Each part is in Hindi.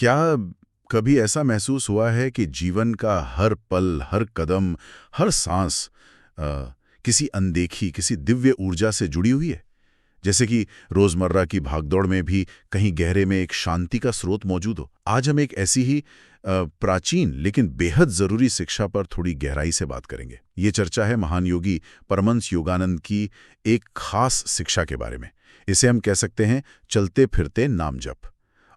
क्या कभी ऐसा महसूस हुआ है कि जीवन का हर पल, हर कदम, हर सांस किसी अनदेखी, किसी दिव्य ऊर्जा से जुड़ी हुई है? जैसे कि रोजमर्रा की भागदौड़ में भी कहीं गहरे में एक शांति का स्रोत मौजूद हो। आज हम एक ऐसी ही प्राचीन लेकिन बेहद जरूरी शिक्षा पर थोड़ी गहराई से बात करेंगे। ये चर्चा है महान योगी परमहंस योगानंद की एक खास शिक्षा के बारे में। इसे हम कह सकते हैं चलते फिरते नाम जप।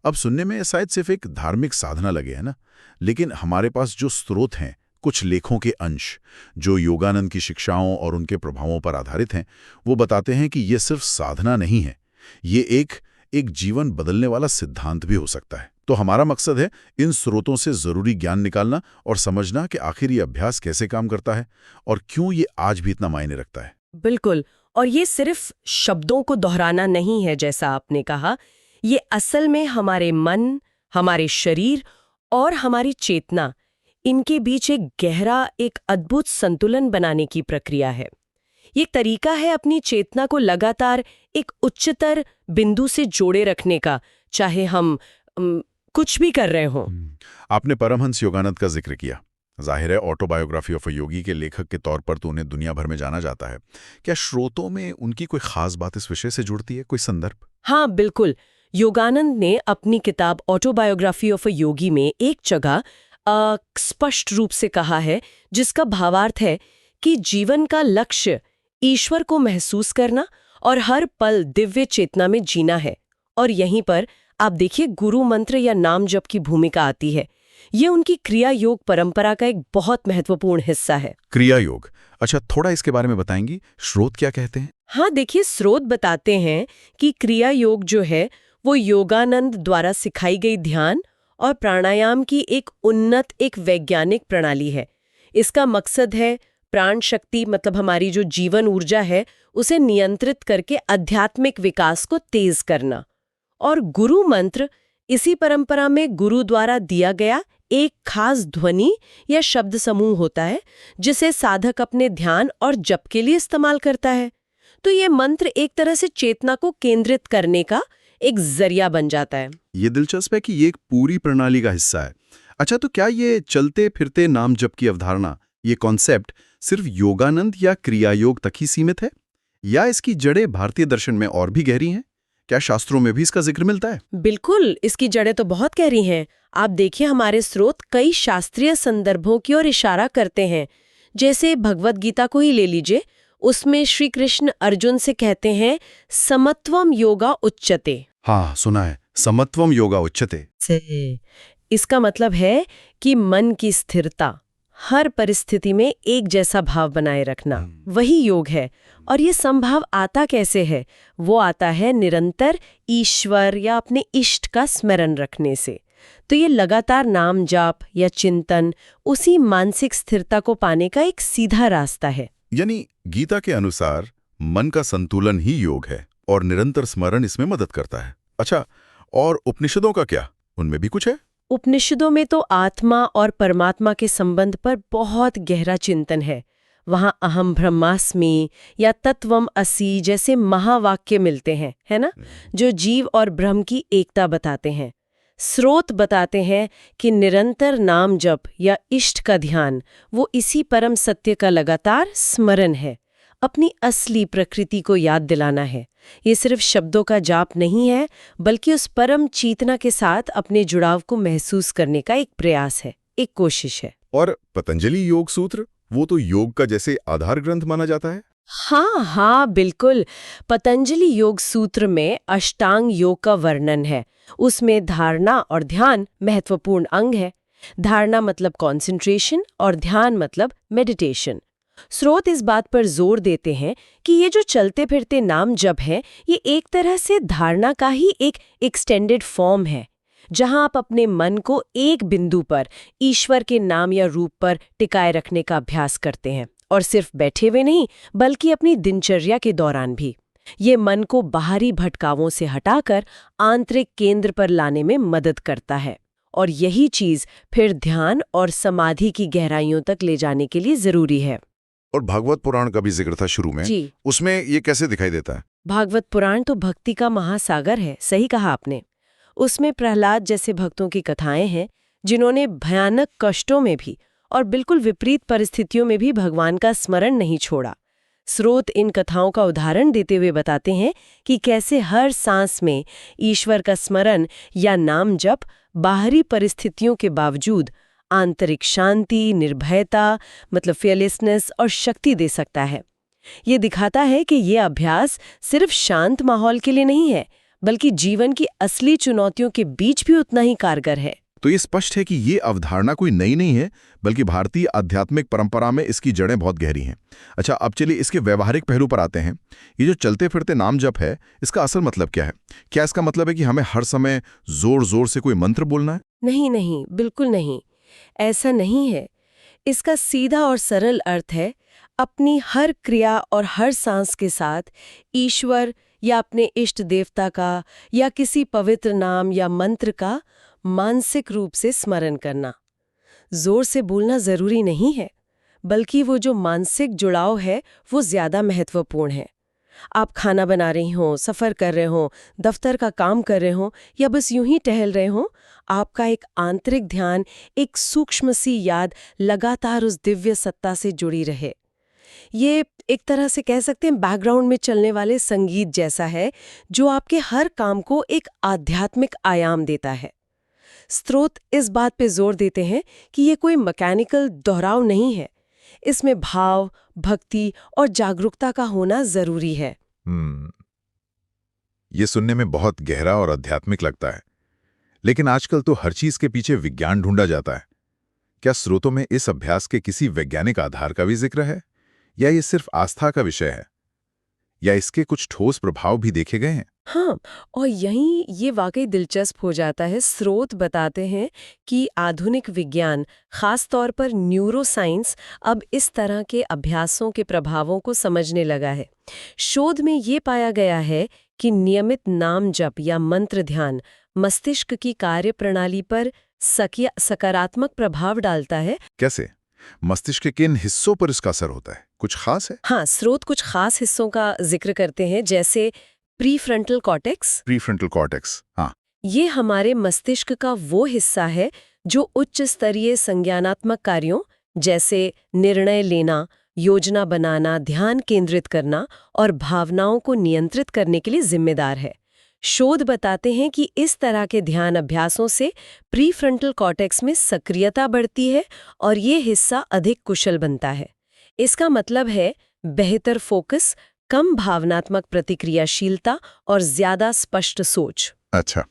अब सुनने में शायद सिर्फ एक धार्मिक साधना लगे, है ना? लेकिन हमारे पास जो स्रोत हैं, कुछ लेखों के अंश जो योगानंद की शिक्षाओं और उनके प्रभावों पर आधारित हैं, वो बताते हैं कि ये सिर्फ साधना नहीं है, ये एक जीवन बदलने वाला सिद्धांत भी हो सकता है। तो हमारा मकसद है इन स्रोतों से जरूरी ज्ञान निकालना और समझना कि आखिर ये अभ्यास कैसे काम करता है और क्यों ये आज भी इतना मायने रखता है। बिल्कुल। और ये सिर्फ शब्दों को दोहराना नहीं है, जैसा आपने कहा। ये असल में हमारे मन, हमारे शरीर और हमारी चेतना, इनके बीच एक गहरा, एक अद्भुत संतुलन बनाने की प्रक्रिया है। ये एक तरीका है अपनी चेतना को लगातार एक उच्चतर बिंदु से जोड़े रखने का, चाहे हम कुछ भी कर रहे हों। आपने परमहंस योगानंद का जिक्र किया। जाहिर है ऑटोबायोग्राफी ऑफ अ योगी के लेखक के तौर पर तो उन्हें दुनिया भर में जाना जाता है। क्या श्रोतों में उनकी कोई खास बात इस विषय से जुड़ती है, कोई संदर्भ? हाँ, बिल्कुल। योगानंद ने अपनी किताब ऑटोबायोग्राफी ऑफ अ योगी में एक जगह स्पष्ट रूप से कहा है, जिसका भावार्थ है कि जीवन का लक्ष्य ईश्वर को महसूस करना और हर पल दिव्य चेतना में जीना है। और यहीं पर आप देखिए गुरु मंत्र या नाम जप की भूमिका आती है। ये उनकी क्रिया योग परंपरा का एक बहुत महत्वपूर्ण हिस्सा है। क्रिया योग, अच्छा थोड़ा इसके बारे में बताएंगी, स्रोत क्या कहते हैं? हाँ, देखिए स्रोत बताते हैं कि क्रिया योग जो है वो योगानंद द्वारा सिखाई गई ध्यान और प्राणायाम की एक उन्नत, एक वैज्ञानिक प्रणाली है। इसका मकसद है प्राण शक्ति, मतलब हमारी जो जीवन ऊर्जा है, उसे नियंत्रित करके आध्यात्मिक विकास को तेज करना। और गुरु मंत्र इसी परंपरा में गुरु द्वारा दिया गया एक खास ध्वनि या शब्द समूह होता है, जिसे साधक अपने ध्यान और जप के लिए इस्तेमाल करता है। तो ये मंत्र एक तरह से चेतना को केंद्रित करने का एक जरिया बन जाता है। ये दिलचस्प है कि ये एक पूरी प्रणाली का हिस्सा है। अच्छा, तो क्या ये चलते फिरते नाम जप की अवधारणा, ये कॉन्सेप्ट सिर्फ योगानंद या क्रिया योग तक ही सीमित है, या इसकी जड़ें भारतीय दर्शन में और भी गहरी हैं? क्या शास्त्रों में भी इसका जिक्र मिलता है? बिल्कुल, इसकी जड़ें तो बहुत गहरी हैं। आप देखिए हमारे स्रोत कई शास्त्रीय संदर्भों की ओर इशारा करते हैं। जैसे भगवत गीता को ही ले लीजिए, उसमें श्री कृष्ण अर्जुन से कहते हैं समत्वम योगा उच्यते। हाँ, सुना है, समत्वम योगा उच्यते से इसका मतलब है कि मन की स्थिरता, हर परिस्थिति में एक जैसा भाव बनाए रखना, वही योग है। और ये संभाव आता कैसे है? वो आता है निरंतर ईश्वर या अपने इष्ट का स्मरण रखने से। तो ये लगातार नाम जाप या चिंतन उसी मानसिक स्थिरता को पाने का एक सीधा रास्ता है। यानी गीता के अनुसार मन का संतुलन ही योग है और निरंतर स्मरण इसमें मदद करता है। अच्छा, और उपनिषदों का क्या, उनमें भी कुछ है? उपनिषदों में तो आत्मा और परमात्मा के संबंध पर बहुत गहरा चिंतन है। वहां अहम ब्रह्मास्मि या तत्वम असि जैसे महावाक्य मिलते हैं, है ना, जो जीव और ब्रह्म की एकता बताते हैं। स्रोत बताते हैं कि निरंतर नाम जप या इष्ट का ध्यान वो इसी परम सत्य का लगातार स्मरण है, अपनी असली प्रकृति को याद दिलाना है। ये सिर्फ शब्दों का जाप नहीं है, बल्कि उस परम चेतना के साथ अपने जुड़ाव को महसूस करने का एक प्रयास है, एक कोशिश है। और पतंजलि योग सूत्र, वो तो योग का जैसे आधार ग्रंथ माना जाता है। हाँ, बिल्कुल। पतंजलि योग सूत्र में अष्टांग योग का वर्णन है। उसमें धारणा और ध्यान महत्वपूर्ण अंग है। धारणा मतलब कंसंट्रेशन और ध्यान मतलब मेडिटेशन। स्रोत इस बात पर जोर देते हैं कि ये जो चलते फिरते नाम जप है, ये एक तरह से धारणा का ही एक एक्सटेंडेड फॉर्म है, जहां आप अपने मन को एक बिंदु पर ईश्वर के नाम या रूप पर टिकाए रखने का अभ्यास करते हैं। और सिर्फ बैठे हुए नहीं, बल्कि अपनी दिनचर्या के दौरान भी। ये मन को बाहरी भटकावों से हटाकर आंतरिक केंद्र पर लाने में मदद करता है। और यही चीज फिर ध्यान और समाधि की गहराइयों तक ले जाने के लिए जरूरी है। और भागवत पुराण का भी जिक्र था शुरू में जी। उसमें ये कैसे दिखाई देता है? भागवत पुराण तो भक्ति का महासागर है, सही कहा आपने। उसमें प्रहलाद जैसे भक्तों की कथाएं हैं जिन्होंने भयानक कष्टों में भी और बिल्कुल विपरीत परिस्थितियों में भी भगवान का स्मरण नहीं छोड़ा। स्रोत इन कथाओं का उदाहरण देते हुए बताते हैं कि कैसे हर सांस में ईश्वर का स्मरण या नाम जप बाहरी परिस्थितियों के बावजूद आंतरिक शांति, निर्भयता मतलब फियरलेसनेस और शक्ति दे सकता है। ये दिखाता है कि ये अभ्यास सिर्फ शांत माहौल के लिए नहीं है, बल्कि जीवन की असली चुनौतियों के बीच भी उतना ही कारगर है। तो ये स्पष्ट है कि ये अवधारणा कोई नई नहीं है, बल्कि भारतीय आध्यात्मिक परंपरा में इसकी जड़ें बहुत गहरी हैं। अच्छा, अब चलिए इसके व्यवहारिक पहलू पर आते हैं। ये जो चलते फिरते नाम जप है, इसका असल मतलब क्या है? क्या इसका मतलब है कि हमें हर समय जोर जोर से कोई मंत्र बोलना है? नहीं, बिल्कुल नहीं, ऐसा नहीं है। इसका सीधा और सरल अर्थ है अपनी हर क्रिया और हर सांस के साथ ईश्वर या अपने इष्ट देवता का या किसी पवित्र नाम या मंत्र का मानसिक रूप से स्मरण करना। जोर से बोलना जरूरी नहीं है, बल्कि वो जो मानसिक जुड़ाव है वो ज्यादा महत्वपूर्ण है। आप खाना बना रही हों, सफर कर रहे हों, दफ्तर का काम कर रहे हों या बस यूं ही टहल रहे हों, आपका एक आंतरिक ध्यान, एक सूक्ष्म सी याद लगातार उस दिव्य सत्ता से जुड़ी रहे। ये एक तरह से कह सकते हैं बैकग्राउंड में चलने वाले संगीत जैसा है, जो आपके हर काम को एक आध्यात्मिक आयाम देता है। स्रोत इस बात पे जोर देते हैं कि ये कोई मैकेनिकल दोहराव नहीं है, इसमें भाव, भक्ति और जागरूकता का होना जरूरी है। ये सुनने में बहुत गहरा और आध्यात्मिक लगता है, लेकिन आजकल तो हर चीज के पीछे विज्ञान ढूंढा जाता है। क्या स्रोतों में इस अभ्यास के किसी वैज्ञानिक आधार का भी जिक्र है, या ये सिर्फ आस्था का विषय है, या इसके कुछ ठोस प्रभाव भी देखे गए हैं? हाँ, और यहीं ये वाकई दिलचस्प हो जाता है। स्रोत बताते हैं कि आधुनिक विज्ञान, खास तौर पर न्यूरोसाइंस, अब इस तरह के अभ्यासों के प्रभावों को समझने लगा है। शोध में ये पाया गया है कि नियमित नाम जप या मंत्र ध्यान मस्तिष्क की कार्यप्रणाली पर सकारात्मक प्रभाव डालता है। कैसे? मस्तिष्क के किन हिस्सों पर इसका असर होता है? कुछ खास है? हाँ, स्रोत कुछ खास हिस्सों का जिक्र करते हैं, जैसे प्रीफ्रंटल कॉर्टेक्स। हाँ, ये हमारे मस्तिष्क का वो हिस्सा है जो उच्च स्तरीय संज्ञानात्मक कार्यों जैसे निर्णय लेना, योजना बनाना, ध्यान केंद्रित करना और भावनाओं को नियंत्रित करने के लिए जिम्मेदार है। शोध बताते हैं कि इस तरह के ध्यान अभ्यासों से प्रीफ्रंटल कॉर्टेक्स में सक्रियता बढ़ती है और ये हिस्सा अधिक कुशल बनता है। इसका मतलब है बेहतर फोकस, कम भावनात्मक प्रतिक्रियाशीलता और ज्यादा स्पष्ट सोच। अच्छा,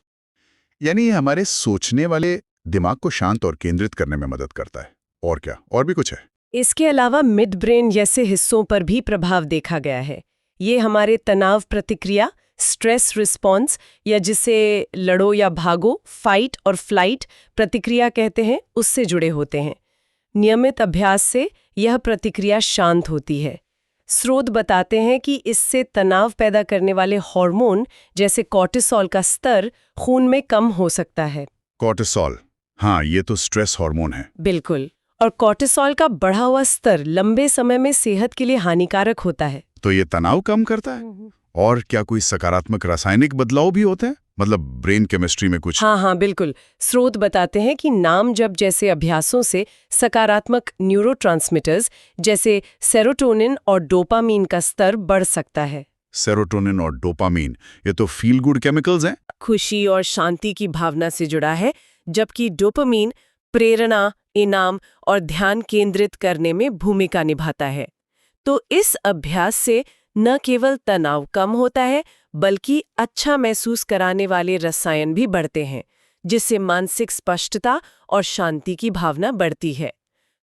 यानी ये हमारे सोचने वाले दिमाग को शांत और केंद्रित करने में मदद करता है। और क्या, और भी कुछ है? इसके अलावा मिड ब्रेन जैसे हिस्सों पर भी प्रभाव देखा गया है। ये हमारे तनाव प्रतिक्रिया, स्ट्रेस रिस्पॉन्स, या जिसे लड़ो या भागो, फाइट और फ्लाइट प्रतिक्रिया कहते हैं, उससे जुड़े होते हैं। नियमित अभ्यास से यह प्रतिक्रिया शांत होती है। स्रोत बताते हैं कि इससे तनाव पैदा करने वाले हार्मोन जैसे कॉर्टिसोल का स्तर खून में कम हो सकता है। कॉर्टिसोल, हाँ, ये तो स्ट्रेस हार्मोन है। बिल्कुल, और कॉर्टिसोल का बढ़ा हुआ स्तर लंबे समय में सेहत के लिए हानिकारक होता है। तो ये तनाव कम करता है। और क्या कोई सकारात्मक रासायनिक बदलाव भी होते हैं, मतलब ब्रेन केमिस्ट्री में कुछ? हाँ, बिल्कुल। स्रोत बताते हैं कि नाम जप जैसे अभ्यासों से सकारात्मक न्यूरोट्रांसमीटर्स जैसे सेरोटोनिन और डोपामीन का स्तर बढ़ सकता है। सेरोटोनिन और डोपामीन, ये तो फील गुड केमिकल्स हैं। खुशी और शांति की भावना से जुड़ा है, जबकि डोपामीन प्रेरणा, इनाम और ध्यान केंद्रित करने में भूमिका निभाता है। तो इस अभ्यास से न केवल तनाव कम होता है, बल्कि अच्छा महसूस कराने वाले रसायन भी बढ़ते हैं, जिससे मानसिक स्पष्टता और शांति की भावना बढ़ती है।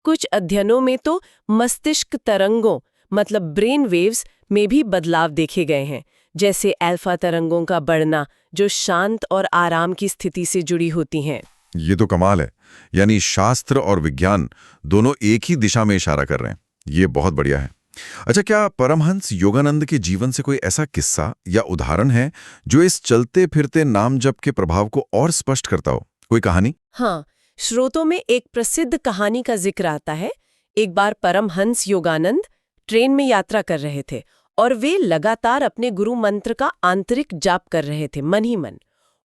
कुछ अध्ययनों में तो मस्तिष्क तरंगों मतलब ब्रेन वेव्स में भी बदलाव देखे गए हैं, जैसे अल्फा तरंगों का बढ़ना, जो शांत और आराम की स्थिति से जुड़ी होती हैं। ये तो कमाल है, यानी शास्त्र और विज्ञान दोनों एक ही दिशा में इशारा कर रहे हैं। ये बहुत बढ़िया है। अच्छा, क्या परमहंस योगानंद के जीवन से कोई ऐसा किस्सा या उदाहरण है जो इस चलते फिरते नाम जप के प्रभाव को और स्पष्ट करता हो? कोई कहानी? हाँ, स्रोतों में एक प्रसिद्ध कहानी का जिक्र आता है। एक बार परमहंस योगानंद ट्रेन में यात्रा कर रहे थे और वे लगातार अपने गुरु मंत्र का आंतरिक जाप कर रहे थे, मन ही मन।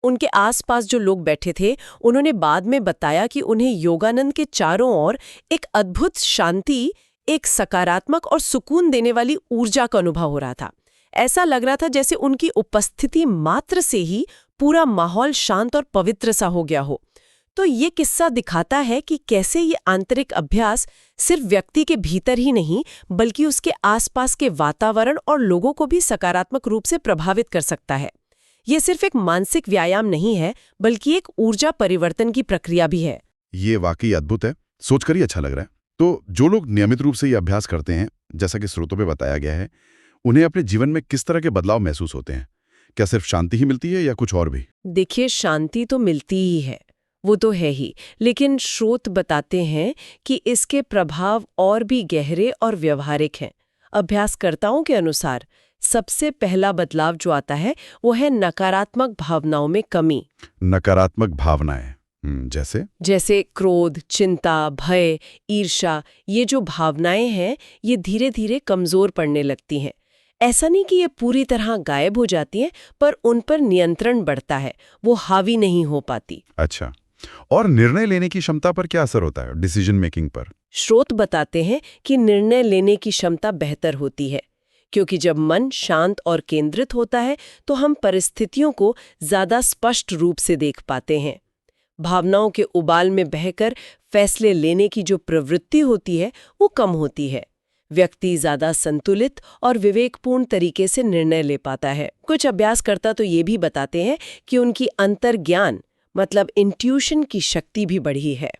उनके आसपास जो लोग बैठे थे उन्होंने बाद में बताया कि उन्हें योगानंद के चारों ओर एक अद्भुत शांति, एक सकारात्मक और सुकून देने वाली ऊर्जा का अनुभव हो रहा था। ऐसा लग रहा था जैसे उनकी उपस्थिति मात्र से ही पूरा माहौल शांत और पवित्र सा हो गया हो। तो ये किस्सा दिखाता है कि कैसे ये आंतरिक अभ्यास सिर्फ व्यक्ति के भीतर ही नहीं बल्कि उसके आसपास के वातावरण और लोगों को भी सकारात्मक रूप से प्रभावित कर सकता है। ये सिर्फ एक मानसिक व्यायाम नहीं है बल्कि एक ऊर्जा परिवर्तन की प्रक्रिया भी है। ये वाकई अद्भुत है, सोचकर ही अच्छा लग रहा है। तो जो लोग नियमित रूप से ये अभ्यास करते हैं, जैसा कि स्रोतों पे बताया गया है, उन्हें अपने जीवन में किस तरह के बदलाव महसूस होते हैं? क्या सिर्फ शांति ही मिलती है या कुछ और भी? देखिए, शांति तो मिलती ही है, वो तो है ही, लेकिन स्रोत बताते हैं कि इसके प्रभाव और भी गहरे और व्यवहारिक हैं। अभ्यासकर्ताओं के अनुसार सबसे पहला बदलाव जो आता है वो है नकारात्मक भावनाओं में कमी। नकारात्मक भावनाएं जैसे क्रोध, चिंता, भय, ईर्ष्या, ये जो भावनाएं हैं ये धीरे धीरे कमजोर पड़ने लगती हैं। ऐसा नहीं कि ये पूरी तरह गायब हो जाती हैं, पर उन पर नियंत्रण बढ़ता है, वो हावी नहीं हो पाती। अच्छा, और निर्णय लेने की क्षमता पर क्या असर होता है, डिसीजन मेकिंग पर? स्रोत बताते हैं कि निर्णय लेने की क्षमता बेहतर होती है, क्योंकि जब मन शांत और केंद्रित होता है तो हम परिस्थितियों को ज्यादा स्पष्ट रूप से देख पाते हैं। भावनाओं के उबाल में बहकर फैसले लेने की जो प्रवृत्ति होती है वो कम होती है। व्यक्ति ज्यादा संतुलित और विवेकपूर्ण तरीके से निर्णय ले पाता है। कुछ अभ्यासकर्ता तो ये भी बताते हैं कि उनकी अंतर्ज्ञान मतलब इंट्यूशन की शक्ति भी बढ़ी है।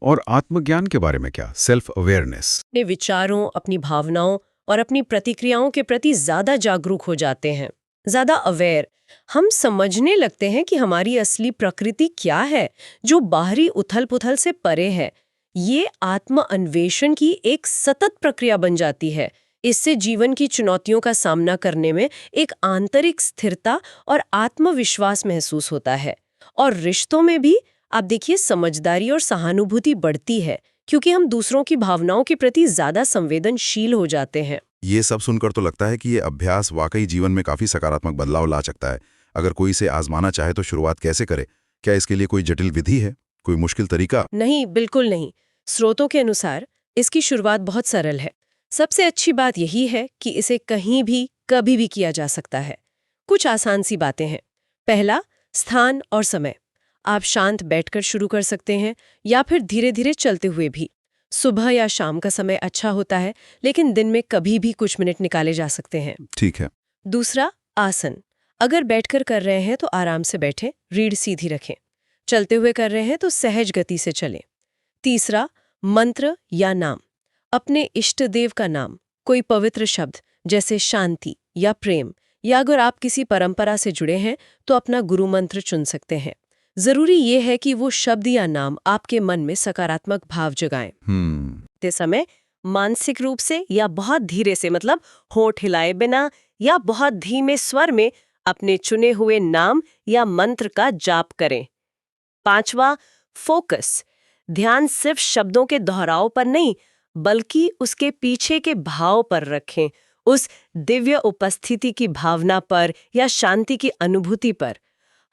और आत्मज्ञान के बारे में क्या, सेल्फ अवेयरनेस? अपने विचारों, अपनी भावनाओं और अपनी प्रतिक्रियाओं के प्रति ज्यादा जागरूक हो जाते हैं, ज्यादा अवेयर। हम समझने लगते हैं कि हमारी असली प्रकृति क्या है, जो बाहरी उथल-पुथल से परे है। ये आत्म अन्वेषण की एक सतत प्रक्रिया बन जाती है। इससे जीवन की चुनौतियों का सामना करने में एक आंतरिक स्थिरता और आत्मविश्वास महसूस होता है। और रिश्तों में भी आप देखिए समझदारी और सहानुभूति बढ़ती है, क्योंकि हम दूसरों की भावनाओं के प्रति ज्यादा संवेदनशील हो जाते हैं। ये सब सुनकर तो लगता है कि ये अभ्यास वाकई जीवन में काफी सकारात्मक बदलाव ला सकता है। अगर कोई इसे आजमाना चाहे तो शुरुआत कैसे करे? क्या इसके लिए कोई जटिल विधि है, कोई मुश्किल तरीका? नहीं, बिल्कुल नहीं। स्रोतों के अनुसार इसकी शुरुआत बहुत सरल है। सबसे अच्छी बात यही है कि इसे कहीं भी कभी भी किया जा सकता है। कुछ आसान सी बातें हैं। पहला, स्थान और समय। आप शांत बैठकर शुरू कर सकते हैं या फिर धीरे धीरे चलते हुए भी। सुबह या शाम का समय अच्छा होता है, लेकिन दिन में कभी भी कुछ मिनट निकाले जा सकते हैं। ठीक है। दूसरा, आसन। अगर बैठकर कर रहे हैं तो आराम से बैठें, रीढ़ सीधी रखें। चलते हुए कर रहे हैं तो सहज गति से चलें। तीसरा, मंत्र या नाम। अपने इष्ट देव का नाम, कोई पवित्र शब्द जैसे शांति या प्रेम, या अगर आप किसी परंपरा से जुड़े हैं तो अपना गुरु मंत्र चुन सकते हैं। जरूरी ये है कि वो शब्द या नाम आपके मन में सकारात्मक भाव जगाएं। ते समय मानसिक रूप से या बहुत धीरे से, मतलब होंठ हिलाए बिना या बहुत धीमे स्वर में अपने चुने हुए नाम या मंत्र का जाप करें। पांचवा, फोकस। ध्यान सिर्फ शब्दों के दोहराव पर नहीं बल्कि उसके पीछे के भाव पर रखें, उस दिव्य उपस्थिति की भावना पर या शांति की अनुभूति पर।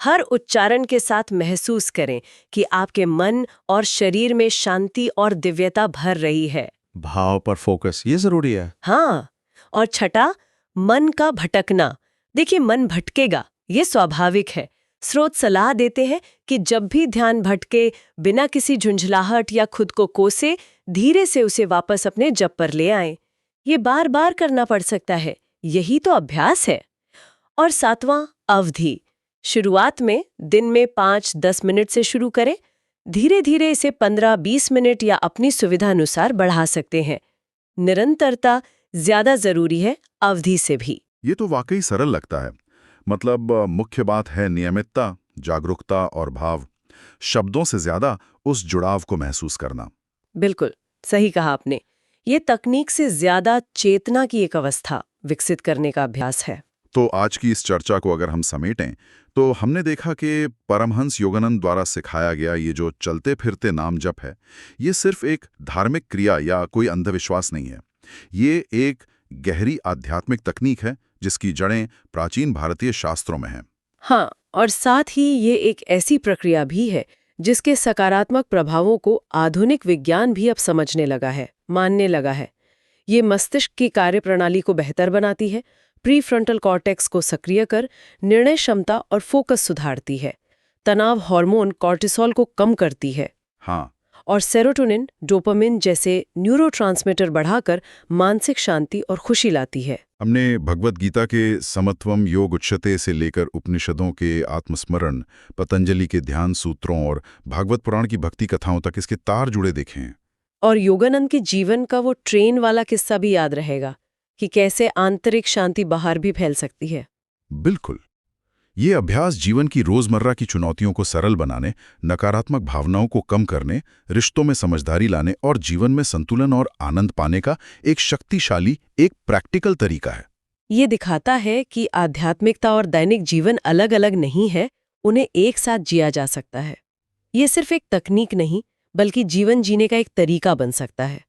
हर उच्चारण के साथ महसूस करें कि आपके मन और शरीर में शांति और दिव्यता भर रही है। भाव पर फोकस, ये जरूरी है। हाँ, और छठा, मन का भटकना। देखिए, मन भटकेगा, ये स्वाभाविक है। स्रोत सलाह देते हैं कि जब भी ध्यान भटके, बिना किसी झुंझलाहट या खुद को कोसे, धीरे से उसे वापस अपने जप पर ले आएं। ये बार बार करना पड़ सकता है, यही तो अभ्यास है। और सातवां, अवधि। शुरुआत में दिन में 5-10 मिनट से शुरू करें, धीरे धीरे इसे 15-20 मिनट या अपनी सुविधा अनुसार बढ़ा सकते हैं। निरंतरता ज्यादा जरूरी है अवधि से भी। ये तो वाकई सरल लगता है। मतलब मुख्य बात है नियमितता, जागरूकता और भाव, शब्दों से ज्यादा उस जुड़ाव को महसूस करना। बिल्कुल सही कहा आपने। ये तकनीक से ज्यादा चेतना की एक अवस्था विकसित करने का अभ्यास है। तो आज की इस चर्चा को अगर हम समेटें तो हमने देखा कि परमहंस योगानंद द्वारा सिखाया गया ये जो चलते फिरते नाम जप है, ये सिर्फ एक धार्मिक क्रिया या कोई अंधविश्वास नहीं है। ये एक गहरी आध्यात्मिक तकनीक है जिसकी जड़ें प्राचीन भारतीय शास्त्रों में हैं। हाँ, और साथ ही ये एक ऐसी प्रक्रिया भी है जिसके सकारात्मक प्रभावों को आधुनिक विज्ञान भी अब समझने लगा है, मानने लगा है। ये मस्तिष्क की कार्यप्रणाली को बेहतर बनाती है, प्रीफ्रंटल कॉर्टेक्स को सक्रिय कर निर्णय क्षमता और फोकस सुधारती है, तनाव हार्मोन कॉर्टिसोल को कम करती है हाँ, और सेरोटोनिन, डोपामिन जैसे न्यूरोट्रांसमीटर बढ़ाकर मानसिक शांति और खुशी लाती है। हमने भगवत गीता के समत्वम योग उच्चते से लेकर उपनिषदों के आत्मस्मरण, पतंजलि के ध्यान सूत्रों और भागवत पुराण की भक्ति कथाओं तक इसके तार जुड़े देखे हैं। और योगानंद के जीवन का वो ट्रेन वाला किस्सा भी याद रहेगा कि कैसे आंतरिक शांति बाहर भी फैल सकती है। बिल्कुल। ये अभ्यास जीवन की रोजमर्रा की चुनौतियों को सरल बनाने, नकारात्मक भावनाओं को कम करने, रिश्तों में समझदारी लाने और जीवन में संतुलन और आनंद पाने का एक शक्तिशाली, एक प्रैक्टिकल तरीका है। ये दिखाता है कि आध्यात्मिकता और दैनिक जीवन अलग-अलग नहीं है, उन्हें एक साथ जिया जा सकता है। ये सिर्फ एक तकनीक नहीं, बल्कि जीवन जीने का एक तरीका बन सकता है,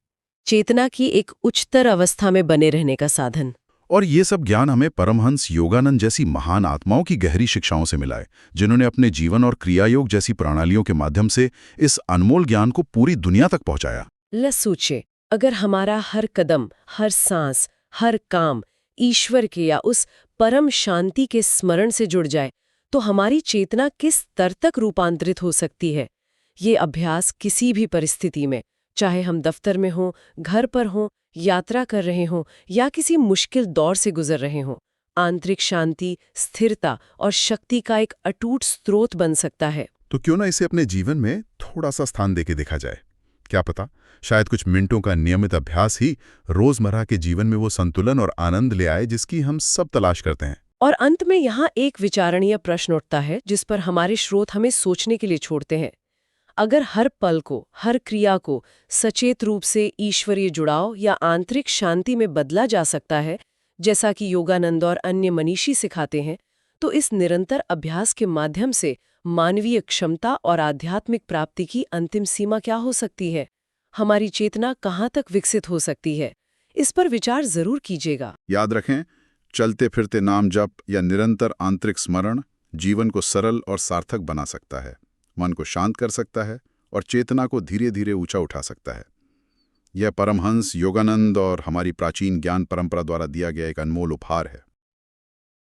चेतना की एक उच्चतर अवस्था में बने रहने का साधन। और ये सब ज्ञान हमें परमहंस योगानंद जैसी महान आत्माओं की गहरी शिक्षाओं से मिला है, जिन्होंने अपने जीवन और क्रियायोग जैसी प्रणालियों के माध्यम से इस अनमोल ज्ञान को पूरी दुनिया तक पहुंचाया। सोचे, अगर हमारा हर कदम, हर सांस, हर काम ईश्वर के या उस परम शांति के स्मरण से जुड़ जाए, तो हमारी चेतना किस स्तर तक रूपांतरित हो सकती है। ये अभ्यास किसी भी परिस्थिति में, चाहे हम दफ्तर में हों, घर पर हों, यात्रा कर रहे हों या किसी मुश्किल दौर से गुजर रहे हों, आंतरिक शांति, स्थिरता और शक्ति का एक अटूट स्रोत बन सकता है। तो क्यों ना इसे अपने जीवन में थोड़ा सा स्थान देके देखा जाए। क्या पता, शायद कुछ मिनटों का नियमित अभ्यास ही रोजमर्रा के जीवन में वो संतुलन और आनंद ले आए जिसकी हम सब तलाश करते हैं। और अंत में यहाँ एक विचारणीय प्रश्न उठता है जिस पर हमारे स्रोत हमें सोचने के लिए छोड़ते हैं। अगर हर पल को, हर क्रिया को सचेत रूप से ईश्वरीय जुड़ाव या आंतरिक शांति में बदला जा सकता है, जैसा कि योगानंद और अन्य मनीषी सिखाते हैं, तो इस निरंतर अभ्यास के माध्यम से मानवीय क्षमता और आध्यात्मिक प्राप्ति की अंतिम सीमा क्या हो सकती है? हमारी चेतना कहाँ तक विकसित हो सकती है? इस पर विचार जरूर कीजिएगा। याद रखें, चलते फिरते नाम जप या निरंतर आंतरिक स्मरण जीवन को सरल और सार्थक बना सकता है, मन को शांत कर सकता है और चेतना को धीरे धीरे ऊंचा उठा सकता है। यह परमहंस योगानंद और हमारी प्राचीन ज्ञान परंपरा द्वारा दिया गया एक अनमोल उपहार है।